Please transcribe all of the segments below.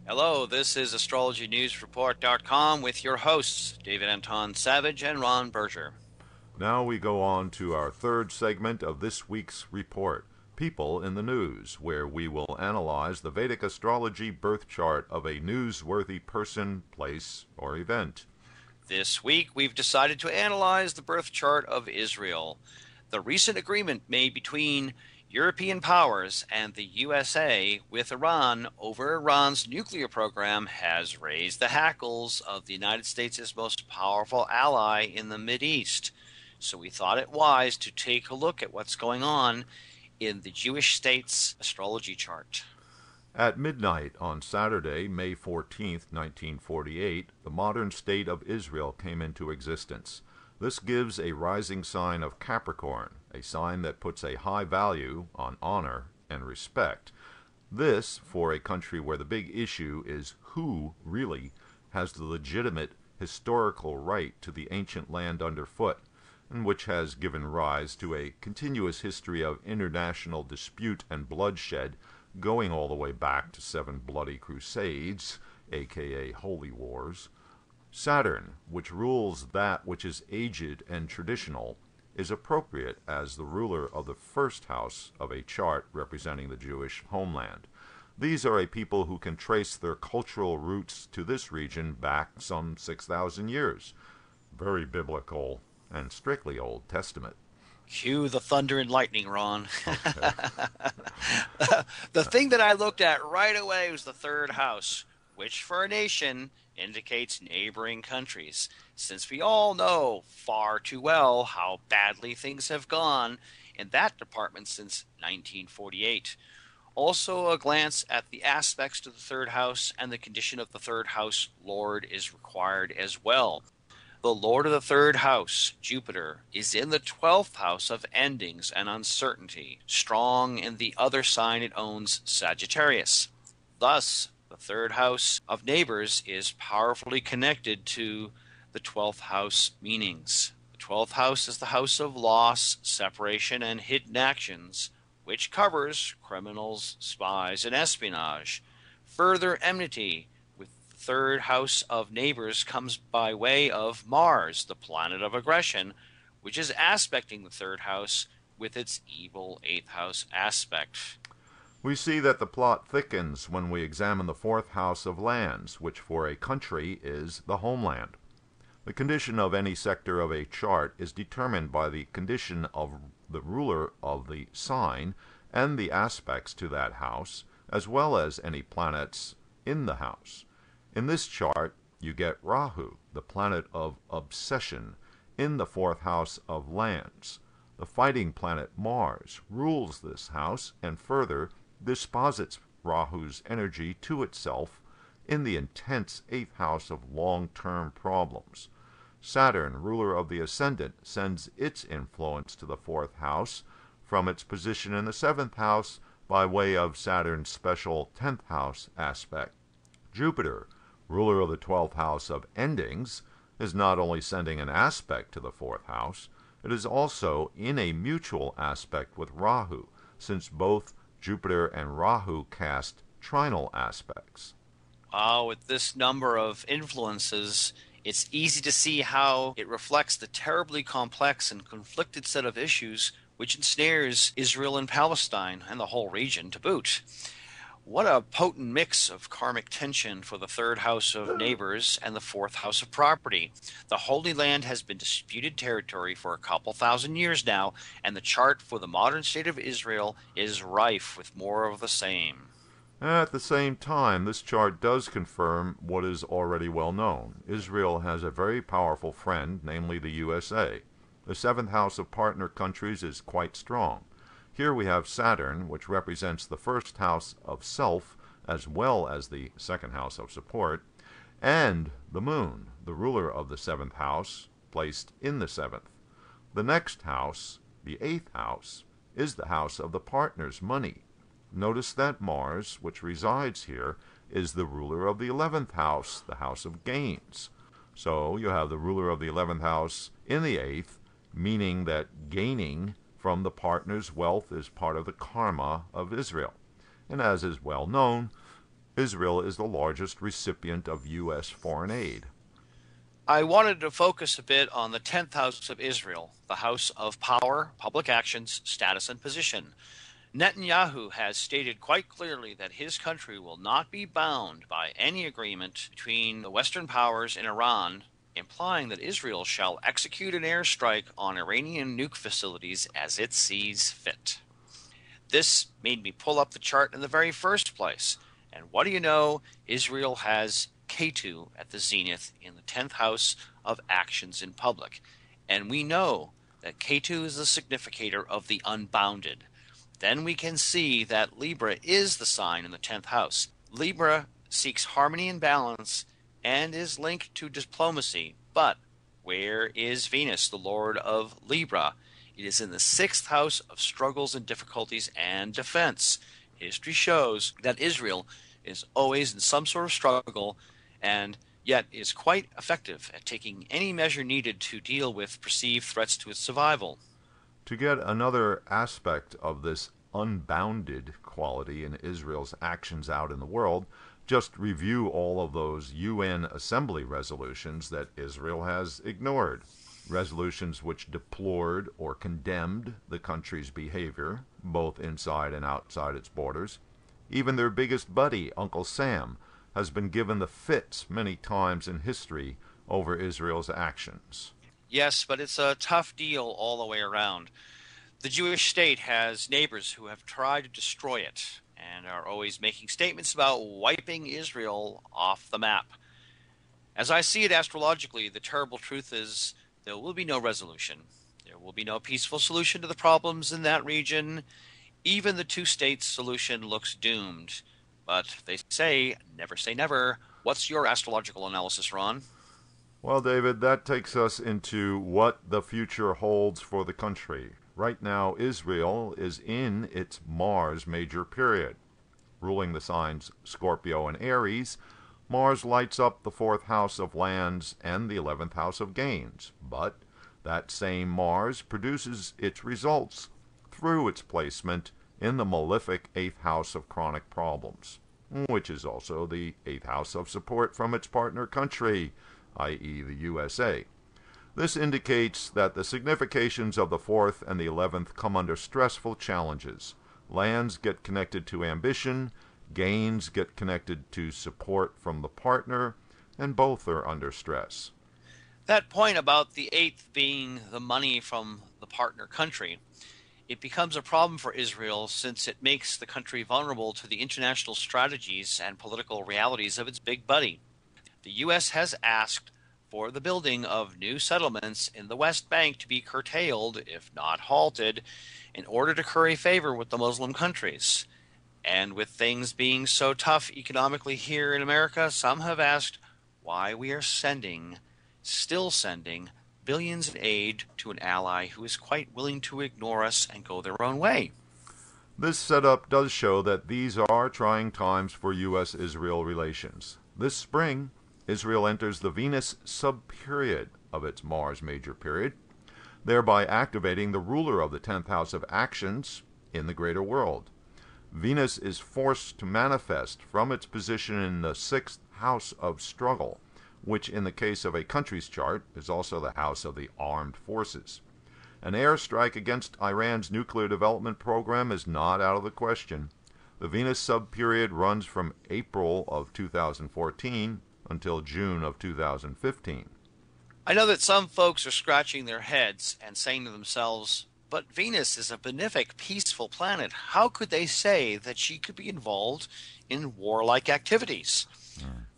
Hello, this is AstrologyNewsReport.com with your hosts, David Anton Savage and Ron Berger. Now we go on to our third segment of this week's report, People in the News, where we will analyze the Vedic astrology birth chart of a newsworthy person, place, or event. This week, we've decided to analyze the birth chart of Israel. The recent agreement made between European powers and the USA with Iran over Iran's nuclear program has raised the hackles of the United States' most powerful ally in the Mideast. So we thought it wise to take a look at what's going on in the Jewish state's astrology chart. At midnight on Saturday, May 14th, 1948, the modern state of Israel came into existence. This gives a rising sign of Capricorn, a sign that puts a high value on honor and respect. This for a country where the big issue is who really has the legitimate historical right to the ancient land underfoot, and which has given rise to a continuous history of international dispute and bloodshed going all the way back to 7 bloody crusades, aka holy wars. Saturn, which rules that which is aged and traditional, is appropriate as the ruler of the first house of a chart representing the Jewish homeland. These are a people who can trace their cultural roots to this region back some 6,000 years. Very biblical and strictly Old Testament. Cue the thunder and lightning, Ron. Okay. The thing that I looked at right away was the third house, which for a nation indicates neighboring countries, since we all know far too well how badly things have gone in that department since 1948. Also, a glance at the aspects to the third house and the condition of the third house lord is required as well. The lord of the third house, Jupiter, is in the 12th house of endings and uncertainty, strong in the other sign it owns, Sagittarius. Thus, the third house of neighbors is powerfully connected to the 12th house meanings. The 12th house is the house of loss, separation, and hidden actions, which covers criminals, spies, and espionage. Further enmity third house of neighbors comes by way of Mars, the planet of aggression, which is aspecting the third house with its evil eighth house aspect. We see that the plot thickens when we examine the fourth house of lands, which for a country is the homeland. The condition of any sector of a chart is determined by the condition of the ruler of the sign and the aspects to that house, as well as any planets in the house. In this chart, you get Rahu, the planet of obsession, in the fourth house of lands. The fighting planet Mars rules this house and further disposits Rahu's energy to itself in the intense eighth house of long-term problems. Saturn, ruler of the ascendant, sends its influence to the fourth house from its position in the seventh house by way of Saturn's special 10th house aspect. Jupiter, ruler of the 12th house of endings, is not only sending an aspect to the fourth house, it is also in a mutual aspect with Rahu, since both Jupiter and Rahu cast trinal aspects. With this number of influences, it's easy to see how it reflects the terribly complex and conflicted set of issues which ensnares Israel and Palestine and the whole region to boot. What a potent mix of karmic tension for the third house of neighbors and the fourth house of property. The Holy Land has been disputed territory for a couple thousand years now, and the chart for the modern state of Israel is rife with more of the same. At the same time, this chart does confirm what is already well known. Israel has a very powerful friend, namely the USA. The seventh house of partner countries is quite strong. Here we have Saturn, which represents the first house of self, as well as the second house of support, and the Moon, the ruler of the seventh house, placed in the seventh. The next house, the eighth house, is the house of the partner's money. Notice that Mars, which resides here, is the ruler of the 11th house, the house of gains. So you have the ruler of the 11th house in the 8th, meaning that gaining from the partner's wealth is part of the karma of Israel. And as is well known, Israel is the largest recipient of U.S. foreign aid. I wanted to focus a bit on the 10th house of Israel, the house of power, public actions, status, and position. Netanyahu has stated quite clearly that his country will not be bound by any agreement between the Western powers and Iran, implying that Israel shall execute an airstrike on Iranian nuke facilities as it sees fit. This made me pull up the chart in the very first place. And what do you know? Israel has Ketu at the zenith in the 10th house of actions in public. And we know that Ketu is the significator of the unbounded. Then we can see that Libra is the sign in the 10th house. Libra seeks harmony and balance and is linked to diplomacy. But where is Venus, the lord of Libra? It is in the 6th house of struggles and difficulties and defense. History shows that Israel is always in some sort of struggle and yet is quite effective at taking any measure needed to deal with perceived threats to its survival. To get another aspect of this unbounded quality in Israel's actions out in the world, just review all of those UN Assembly resolutions that Israel has ignored. Resolutions which deplored or condemned the country's behavior, both inside and outside its borders. Even their biggest buddy, Uncle Sam, has been given the fits many times in history over Israel's actions. Yes, but it's a tough deal all the way around. The Jewish state has neighbors who have tried to destroy it and are always making statements about wiping Israel off the map. As I see it astrologically, the terrible truth is there will be no resolution. There will be no peaceful solution to the problems in that region. Even the two-state solution looks doomed. But they say never. What's your astrological analysis, Ron? Well, David, that takes us into what the future holds for the country. Right now, Israel is in its Mars major period. Ruling the signs Scorpio and Aries, Mars lights up the 4th house of lands and the 11th house of gains. But that same Mars produces its results through its placement in the malefic 8th house of chronic problems, which is also the 8th house of support from its partner country, i.e. the USA. This indicates that the significations of the 4th and the 11th come under stressful challenges. Lands get connected to ambition, gains get connected to support from the partner, and both are under stress. That point about the 8th being the money from the partner country, it becomes a problem for Israel since it makes the country vulnerable to the international strategies and political realities of its big buddy. The U.S. has asked for the building of new settlements in the West Bank to be curtailed, if not halted, in order to curry favor with the Muslim countries. And with things being so tough economically here in America, some have asked why we are still sending, billions in aid to an ally who is quite willing to ignore us and go their own way. This setup does show that these are trying times for U.S.-Israel relations. This spring, Israel enters the Venus sub-period of its Mars major period, thereby activating the ruler of the 10th house of actions in the greater world. Venus is forced to manifest from its position in the 6th house of struggle, which in the case of a country's chart is also the house of the armed forces. An airstrike against Iran's nuclear development program is not out of the question. The Venus sub-period runs from April of 2014 until June of 2015. I know that some folks are scratching their heads and saying to themselves, but Venus is a benefic, peaceful planet. How could they say that she could be involved in warlike activities?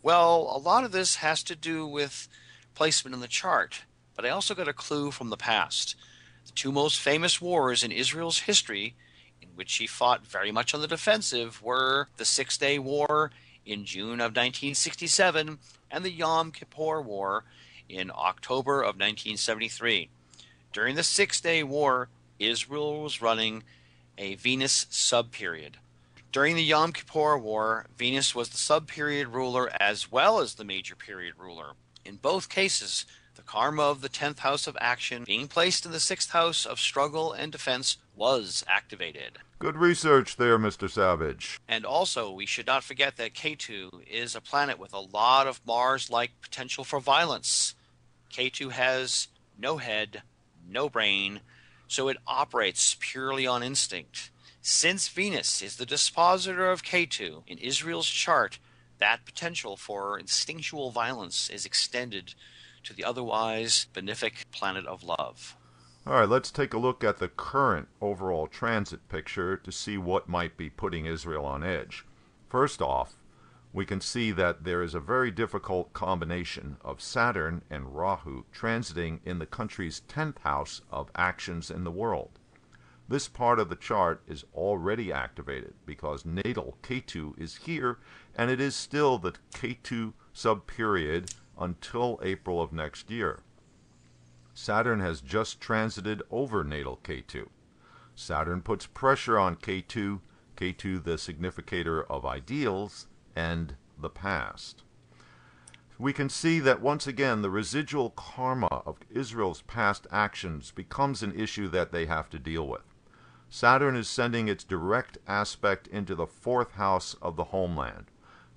Well, a lot of this has to do with placement in the chart, but I also got a clue from the past. The two most famous wars in Israel's history, in which she fought very much on the defensive, were the Six-Day War in June of 1967 and the Yom Kippur War in October of 1973. During the Six-Day War, Israel was running a Venus sub-period. During the Yom Kippur War, Venus was the sub-period ruler as well as the major period ruler. In both cases, the karma of the 10th house of action being placed in the 6th house of struggle and defense was activated. Good research there, Mr. Savage. And also, we should not forget that Ketu is a planet with a lot of Mars-like potential for violence. Ketu has no head, no brain, so it operates purely on instinct. Since Venus is the dispositor of Ketu in Israel's chart, that potential for instinctual violence is extended to the otherwise benefic planet of love. All right, let's take a look at the current overall transit picture to see what might be putting Israel on edge. First off, we can see that there is a very difficult combination of Saturn and Rahu transiting in the country's 10th house of actions in the world. This part of the chart is already activated because natal Ketu is here, and it is still the Ketu subperiod until April of next year. Saturn has just transited over natal Ketu. Saturn puts pressure on Ketu, Ketu the significator of ideals, and the past. We can see that once again the residual karma of Israel's past actions becomes an issue that they have to deal with. Saturn is sending its direct aspect into the 4th house of the homeland.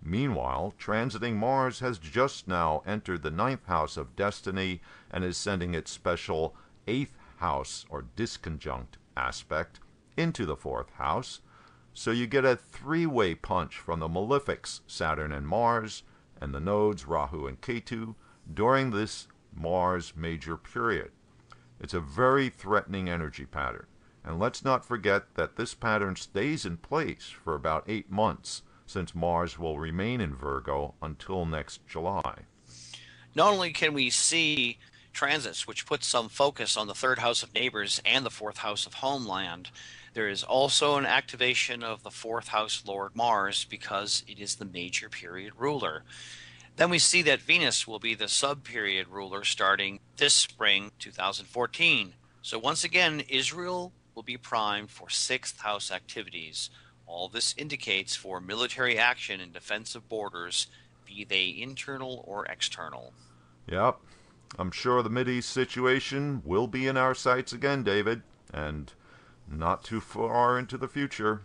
Meanwhile, transiting Mars has just now entered the 9th house of destiny and is sending its special 8th house or disconjunct aspect into the 4th house. So you get a three-way punch from the malefics Saturn and Mars and the nodes Rahu and Ketu during this Mars major period. It's a very threatening energy pattern. And let's not forget that this pattern stays in place for about 8 months, since Mars will remain in Virgo until next July. Not only can we see transits which put some focus on the 3rd house of neighbors and the 4th house of homeland, there is also an activation of the 4th house Lord Mars because it is the major period ruler. Then we see that Venus will be the sub-period ruler starting this spring 2014. So once again, Israel will be primed for 6th house activities. All this indicates for military action in defense of borders, be they internal or external. Yep, I'm sure the Mideast situation will be in our sights again, David, and not too far into the future.